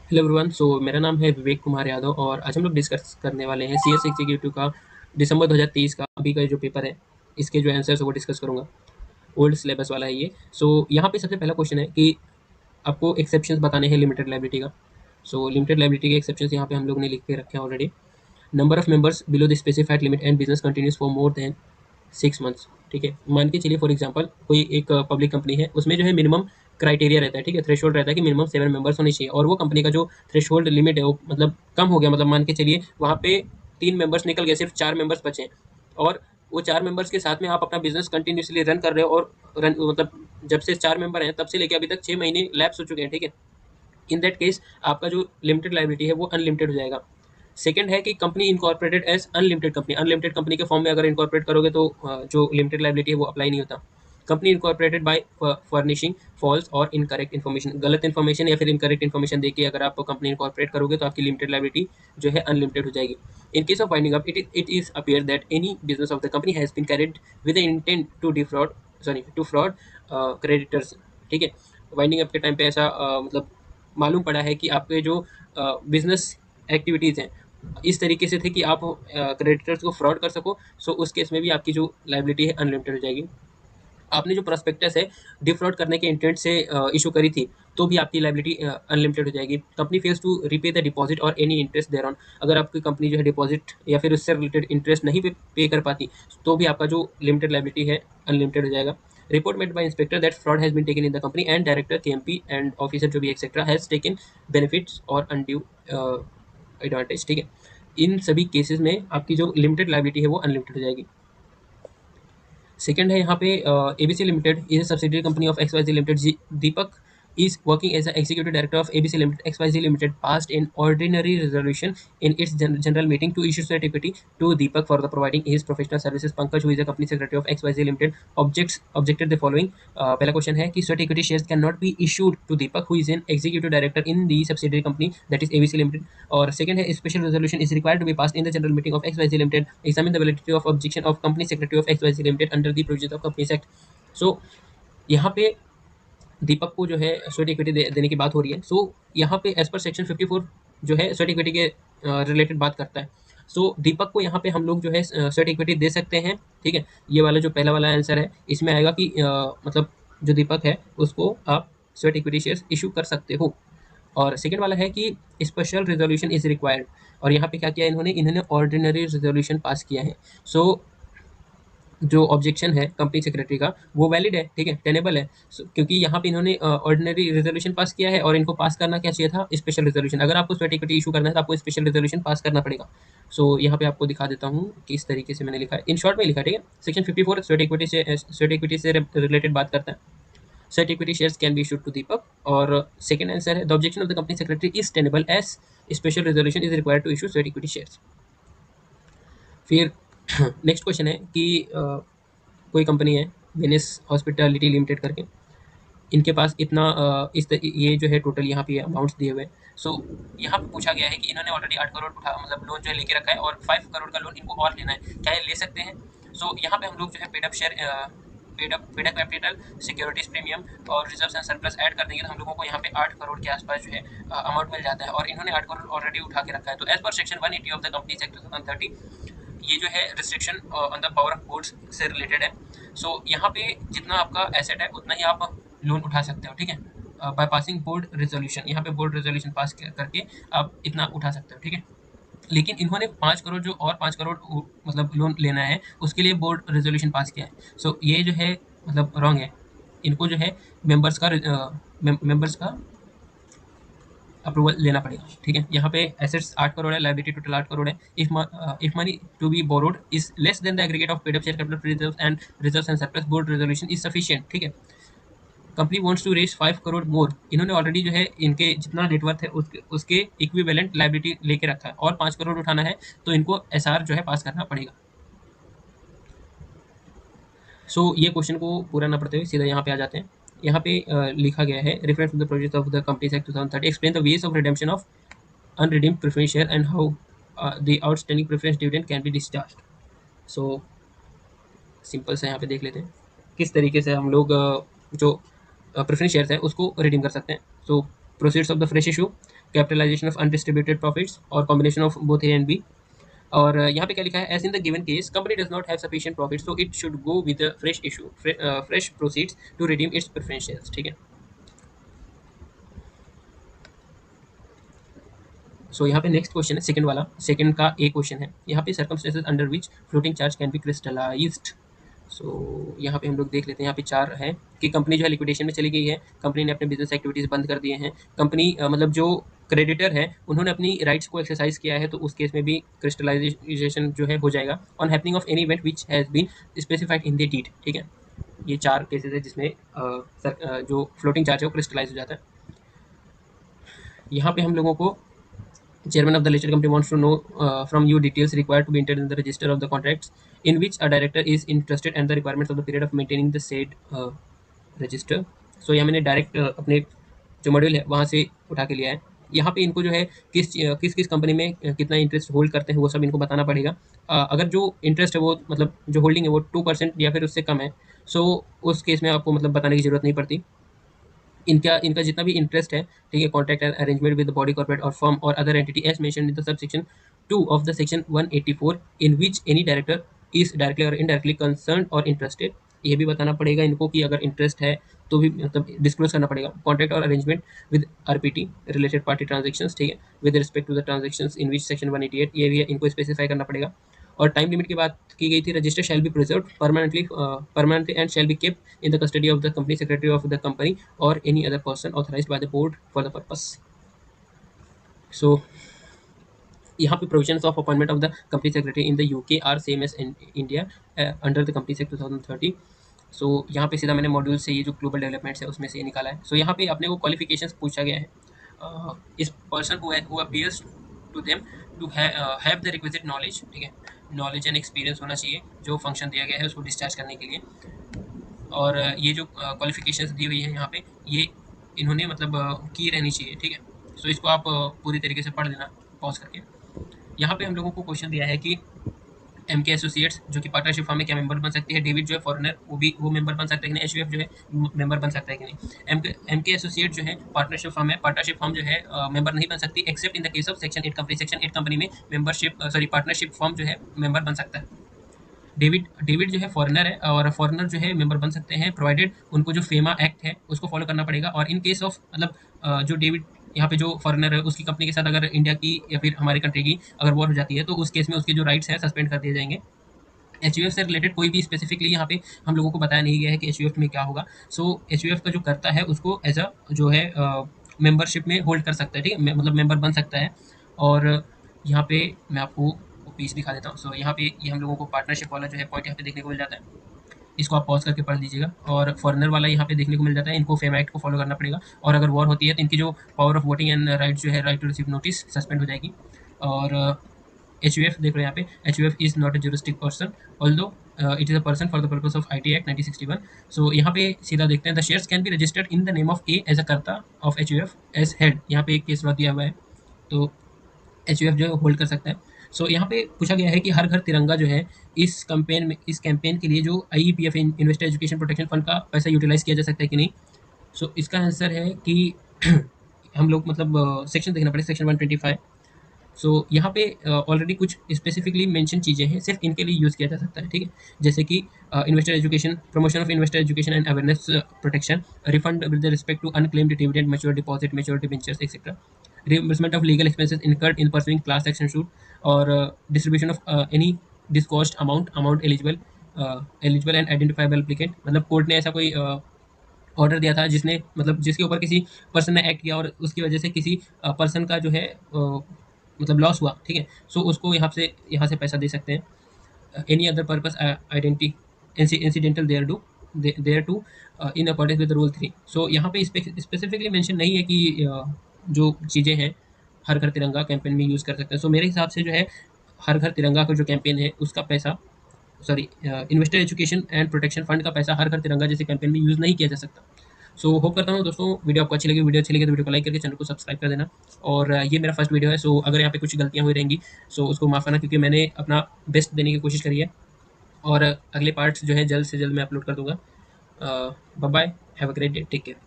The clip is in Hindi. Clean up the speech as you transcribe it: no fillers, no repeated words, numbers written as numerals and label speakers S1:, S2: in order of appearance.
S1: Hello everyone. मेरा नाम है विवेक कुमार यादव और आज हम लोग डिस्कस करने वाले हैं सीएस एग्जीक्यूटिव का दिसंबर 2023 का अभी का जो पेपर है, इसके जो आंसर्स है वो डिस्कस करूंगा। ओल्ड सिलेबस वाला है ये। यहाँ पे सबसे पहला क्वेश्चन है कि आपको एक्सेप्शंस बताने हैं लिमिटेड लाइबिलिटी का। लिमिटेड लाइबिलिटी के एक्सेप्शंस यहाँ पे हम लोग ने लिख के रखे हैं already. Number of members below the specified limit and business continues for more than 6 months. ठीक है, मान के चलिए फॉर एग्जांपल कोई एक पब्लिक कंपनी है, उसमें जो है मिनिमम क्राइटेरिया रहता है, ठीक है, थ्रेशोल्ड रहता है कि मिनिमम 7 मेंबर्स होने चाहिए, और वो कंपनी का जो थ्रेशोल्ड लिमिट है वो मतलब कम हो गया, मतलब मान के चलिए वहाँ पे 3 मेंबर्स निकल गए, सिर्फ 4 मेंबर्स बचे हैं, और वो 4 मेंबर्स के साथ में आप अपना बिजनेस कंटिन्यूसली रन कर रहे हो, और रन मतलब जब से 4 मेंबर हैं तब से लेकर अभी तक 6 महीने लैप्स हो चुके हैं, ठीक है। इन दैट केस आपका जो लिमिटेड लाइबिलिटी है वो अनलिमिटेड हो जाएगा। सेकंड है कि company incorporated as unlimited company, unlimited company के फॉर्म में अगर इनकॉर्पोरेट करोगे तो जो लिमिटेड लाइबिलिटी है वो अप्लाई नहीं होता। Company incorporated by furnishing false और इनकरेक्ट इन्फॉर्मेशन, गलत इन्फॉर्मेशन या फिर इनकरेक्ट इन्फॉर्मेशन देके अगर आप कंपनी इनकॉर्पोरेट करोगे तो आपकी लिमिटेड लाइबिलिटी जो है अनलिमिटेड हो जाएगी। In case of winding up it is appear that any business of the company has been carried with the intent to defraud, sorry to fraud creditors. ठीक है, वाइंडिंग अप के टाइम पे ऐसा मतलब मालूम पड़ा है कि आपके जो बिजनेस एक्टिविटीज़ हैं इस तरीके से थे कि आप क्रेडिटर्स को फ्रॉड कर सको। उस केस में भी आपकी जो लाइबिलिटी है अनलिमिटेड हो जाएगी। आपने जो प्रोस्पेक्टस है डिफ्रॉड करने के इंटेंट से इशू करी थी तो भी आपकी लाइबिलिटी अनलिमिटेड हो जाएगी। Company fails to repay the deposit और एनी इंटरेस्ट देयर ऑन, अगर आपकी कंपनी जो है डिपॉजिट या फिर उससे रिलेटेड इंटरेस्ट नहीं पे कर पाती तो भी आपका जो लिमिटेड लाइबिलिटी है अनलिमिटेड हो जाएगा। Report made by inspector that fraud has been taken in the company and director KMP and officer जो भी एक्सेट्रा हैज टेकन बेनिफिट्स और अनड्यू एडवांटेज। ठीक है, इन सभी केसेस में आपकी जो लिमिटेड लाइबिलिटी है वो अनलिमिटेड हो जाएगी। सेकंड है यहाँ पे ABC limited is a subsidiary company of XYZ limited. Deepak is working as an executive director of ABC Limited XYZ Limited passed an ordinary resolution in its general meeting to issue sweat equity to Deepak for the providing his professional services. Pankaj, who is the company secretary of XYZ Limited, objected the following. पहला क्वेश्चन है कि sweat equity shares cannot be issued to Deepak, who is an executive director in the subsidiary company that is ABC Limited. और second है special resolution is required to be passed in the general meeting of XYZ Limited. Examine the validity of objection of company secretary of XYZ Limited under the provisions of Companies Act. So यहाँ पे दीपक को जो है स्वेट इक्विटी देने की बात हो रही है। यहाँ पे एज पर सेक्शन 54 जो है स्वेट इक्विटी के रिलेटेड बात करता है। दीपक को यहाँ पे हम लोग जो है स्वेट इक्विटी दे सकते हैं। ठीक है, ये वाला जो पहला वाला आंसर है इसमें आएगा कि मतलब जो दीपक है उसको आप स्वेट इक्विटी शेयर्स इशू कर सकते हो। और सेकेंड वाला है कि स्पेशल रेजोल्यूशन इज रिक्वायर्ड, और यहाँ पे क्या किया इन्होंने ऑर्डिनरी रेजोल्यूशन पास किया है। जो ऑब्जेक्शन है कंपनी सेक्रेटरी का वो वैलिड है, ठीक है, टेनेबल है। क्योंकि यहाँ पे इन्होंने ऑर्डिनरी रेजोल्यूशन पास किया है और इनको पास करना क्या चाहिए था, स्पेशल रेजोल्यूशन। अगर आपको स्वेट इक्विटी इशू करना है तो आपको स्पेशल रेजोल्यूशन पास करना पड़ेगा। यहाँ पे आपको दिखा देता हूँ किस तरीके से मैंने लिखा है, इन शॉर्ट में लिखा है, ठीक है। सेक्शन 54 स्वेट इक्विटी से रिलेटेड बात करता है। Sweat equity shares can be issued to Deepak. और सेकंड आंसर है the objection of the company secretary is tenable as special resolution is required to issue sweat equity shares. फिर नेक्स्ट क्वेश्चन है कि कोई कंपनी है वेनिस हॉस्पिटैलिटी लिमिटेड करके, इनके पास इतना ये जो है टोटल यहाँ पे अमाउंट्स दिए हुए हैं। यहाँ पे पूछा गया है कि इन्होंने ऑलरेडी 8 करोड़ उठा मतलब लोन जो है लेके रखा है और 5 करोड़ का लोन इनको और लेना है, क्या ये ले सकते हैं? यहाँ पे हम लोग जो है paid up share, paid up capital, securities premium और रिजर्व एंड सरप्लस ऐड कर देंगे तो हम लोगों को यहाँ पे 8 करोड़ के आसपास जो है अमाउंट मिल जाता है, और इन्होंने 8 करोड़ ऑलरेडी उठा के रखा है। तो as per section 180 of the company act 2030 ये जो है restriction on the power of boards से रिलेटेड है। यहाँ पे जितना आपका एसेट है उतना ही आप लोन उठा सकते हो, ठीक है, बाय पासिंग बोर्ड रेजोल्यूशन। यहाँ पे बोर्ड रेजोल्यूशन पास करके आप इतना उठा सकते हो, ठीक है। लेकिन इन्होंने 5 करोड़ जो और 5 करोड़ मतलब लोन लेना है उसके लिए बोर्ड रेजोल्यूशन पास किया है। ये जो है मतलब रॉन्ग है, इनको जो है मेंबर्स का अप्रूवल लेना पड़ेगा, ठीक है। यहाँ पे एसेट्स 8 करोड़ है, लायबिलिटी टोटल 8 करोड़ है। If money to be borrowed is less than the aggregate of paid up share capital reserves and surplus, board resolution is sufficient, ठीक है। Company wants to raise 5 crore more, इन्होंने ऑलरेडी जो है इनके जितना नेटवर्थ है उसके इक्विवेलेंट लायबिलिटी लेके रखा है और 5 करोड़ उठाना है तो इनको एसआर जो है पास करना पड़ेगा। ये क्वेश्चन को पूरा ना पढ़ते हुए सीधा यहाँ पे आ जाते हैं। यहाँ पे लिखा गया है reference to the provisions of the companies act 2030 explain the ways of redemption of unredeemed preference share and how the outstanding preference dividend can be discharged। Simple से यहाँ पे देख लेते हैं किस तरीके से हम लोग जो प्रेफरेंस शेयर्स हैं उसको रिडीम कर सकते हैं। Proceeds of the fresh issue, capitalization of undistributed profits और combination of both A and B. और यहाँ पे क्या लिखा है, as in the given case company does not have sufficient profit so it should go with fresh issue fresh proceeds to redeem its preference shares. ठीक है, सो यहाँ पे नेक्स्ट क्वेश्चन है सेकंड वाला, सेकंड का एक क्वेश्चन है यहाँ पे, circumstances under which floating charge can be crystallized. So यहाँ पे हम लोग देख लेते हैं, यहाँ पे चार है कि कंपनी जो है लिक्विडेशन में चली गई है, कंपनी ने अपने बिजनेस एक्टिविटीज़ बंद कर दिए हैं, कंपनी मतलब जो क्रेडिटर है उन्होंने अपनी राइट्स को एक्सरसाइज किया है, तो उस केस में भी क्रिस्टलाइजेशन जो है हो जाएगा, on happening of any event which has been specified in the deed. ठीक है, ये चार केसेस है जिसमें जो फ्लोटिंग चार्ज है वो क्रिस्टलाइज हो जाता है। यहाँ पे हम लोगों को chairman of the listed company wants to know from you details required to be entered in the register of the contracts in which a director is interested and the requirements of the period of maintaining the said register। so यहाँ मैंने डायरेक्ट अपने जो मॉड्यूल है वहाँ से उठा के लिया है। यहाँ पे इनको जो है किस किस कंपनी में कितना इंटरेस्ट होल्ड करते हैं वो सब इनको बताना पड़ेगा। अगर जो इंटरेस्ट है वो मतलब जो होल्डिंग है वो 2% या फिर उससे कम है, सो उस केस में आपको मतलब बताने की ज़रूरत नहीं पड़ती। इनका इनका जितना भी इंटरेस्ट है, ठीक है, contract and arrangement with the body corporate और फर्म और other entity as mentioned in the sub section 2 of the section 184 in which any director is directly और इनडायरेक्टली कंसर्न और इंटरेस्टेड। ये भी बताना पड़ेगा इनको कि अगर इंटरेस्ट है तो भी मतलब डिस्क्लोज करना पड़ेगा। कॉन्ट्रैक्ट और arrangement with RPT related party transactions, ठीक है, with respect to the transactions in which section 188, ये भी इनको स्पेसिफाई करना पड़ेगा। और टाइम लिमिट की बात की गई थी, register shall be preserve permanently and shall be kept in the custody of the company secretary of the company और any other person authorized by the board for the purpose. So यहाँ पे provisions of appointment of the company secretary in the UK are same as in India under the company act 2030। So यहाँ पे सीधा मैंने मॉड्यूल से ये जो ग्लोबल डेवलपमेंट्स है उसमें से ये निकाला है। सो यहाँ पे अपने को क्वालिफिकेशंस पूछा गया है, इस person who appears to them to have the requisite knowledge, ठीक है, नॉलेज एंड एक्सपीरियंस होना चाहिए जो फंक्शन दिया गया है उसको डिस्चार्ज करने के लिए। और ये जो क्वालिफिकेशंस दी हुई है यहाँ पे ये इन्होंने मतलब की रहनी चाहिए। ठीक है, सो इसको आप पूरी तरीके से पढ़ लेना पॉज करके। यहाँ पे हम लोगों को क्वेश्चन दिया है कि एमके एसोसिएट्स जो कि पार्टनरशिप फॉर्म में क्या मेंबर बन सकती है, डेविड जो है फॉरेनर वो मेंबर बन सकता है कि नहीं, एचयूएफ जो है मेंबर बन सकता है कि नहीं, एमके एसोसिएट जो है पार्टनरशिप फॉर्म है, पार्टनरशिप फॉर्म जो है मेंबर नहीं बन सकती accept in the case of section 8 company में मेंबरशिप पार्टनरशिप फॉर्म जो है मेंबर बन सकता है। डेविड जो है फॉरेनर है और फॉरेनर जो है मेंबर बन सकते हैं प्रोवाइडेड उनको जो फेमा एक्ट है उसको फॉलो करना पड़ेगा। और इन केस ऑफ मतलब जो डेविड यहाँ पे जो फॉरेनर है उसकी कंपनी के साथ अगर इंडिया की या फिर हमारी कंट्री की अगर वॉर हो जाती है तो उस केस में उसके जो राइट्स हैं सस्पेंड कर दिए जाएंगे। एचयूएफ से रिलेटेड कोई भी स्पेसिफिकली यहाँ पे हम लोगों को बताया नहीं गया है कि एचयूएफ में क्या होगा। सो एचयूएफ का जो करता है उसको एज अ जो है मेंबरशिप में होल्ड कर सकता है, ठीक है, मतलब मेंबर बन सकता है। और यहाँ पे मैं आपको पीस दिखा देता हूँ। सो यहाँ पे ये हम लोगों को पार्टनरशिप वाला जो है पॉइंट यहाँ पे देखने को मिल जाता है, इसको आप पॉज करके पढ़ लीजिएगा। और फॉरेनर वाला यहाँ पे देखने को मिल जाता है, इनको फेम एक्ट को फॉलो करना पड़ेगा और अगर वॉर होती है तो इनकी जो power of voting and right जो है right to receive notice suspend हो जाएगी। और एचयूएफ देख रहे हैं यहाँ पे, HUF is not a juristic person although it is a person for the purpose of IT act 1961। So यहाँ पे सीधा देखते हैं, the shares can be registered in the name of A as a karta of HUF as head. यहाँ पे एक केस लॉ दिया हुआ है तो एचयूएफ जो है होल्ड कर सकता है। सो यहाँ पे पूछा गया है कि हर घर तिरंगा जो है इस कैंपेन के लिए जो आईईपीएफ इन्वेस्टर एजुकेशन प्रोटेक्शन फंड का पैसा यूटिलाइज किया जा सकता है कि नहीं। सो इसका आंसर है कि हम लोग मतलब सेक्शन देखना पड़ेगा, सेक्शन 125। सो यहाँ पे ऑलरेडी कुछ स्पेसिफिकली मेंशन चीज़ें हैं, सिर्फ इनके लिए यूज़ किया जा सकता है, ठीक है, जैसे कि investor education, promotion of investor education and awareness protection, refund with respect to unclaimed dividend, mature deposit, mature debentures etcetera, reimbursement of legal expenses incurred in pursuing class action suit, और distribution of any disgorged amount eligible and identifiable applicant। मतलब कोर्ट ने ऐसा कोई ऑर्डर दिया था जिसने मतलब जिसके ऊपर किसी पर्सन ने एक्ट किया और उसकी वजह से किसी पर्सन का जो है मतलब लॉस हुआ, ठीक है, सो उसको यहाँ से पैसा दे सकते हैं। Any other purpose identity incidental thereto in accordance with rule 3। So यहाँ पे स्पेसिफिकली मेंशन नहीं है कि जो चीज़ें हैं हर घर तिरंगा कैंपेन में यूज़ कर सकते हैं। सो मेरे हिसाब से जो है हर घर तिरंगा का जो कैंपेन है उसका पैसा investor education and protection fund का पैसा हर घर तिरंगा जैसे कैंपेन में यूज़ नहीं किया जा सकता। सो होप करता हूँ दोस्तों वीडियो आपको अच्छी लगी तो वीडियो को लाइक करके चैनल को सब्सक्राइब कर देना। और ये मेरा फर्स्ट वीडियो है, सो अगर यहाँ पे कुछ गलतियाँ हुई रहेंगी सो उसको माफ़ करना, क्योंकि मैंने अपना बेस्ट देने की कोशिश करी है और अगले पार्ट्स जो है जल्द से जल्द मैं अपलोड कर दूँगा। Bye bye, have a great day, take care.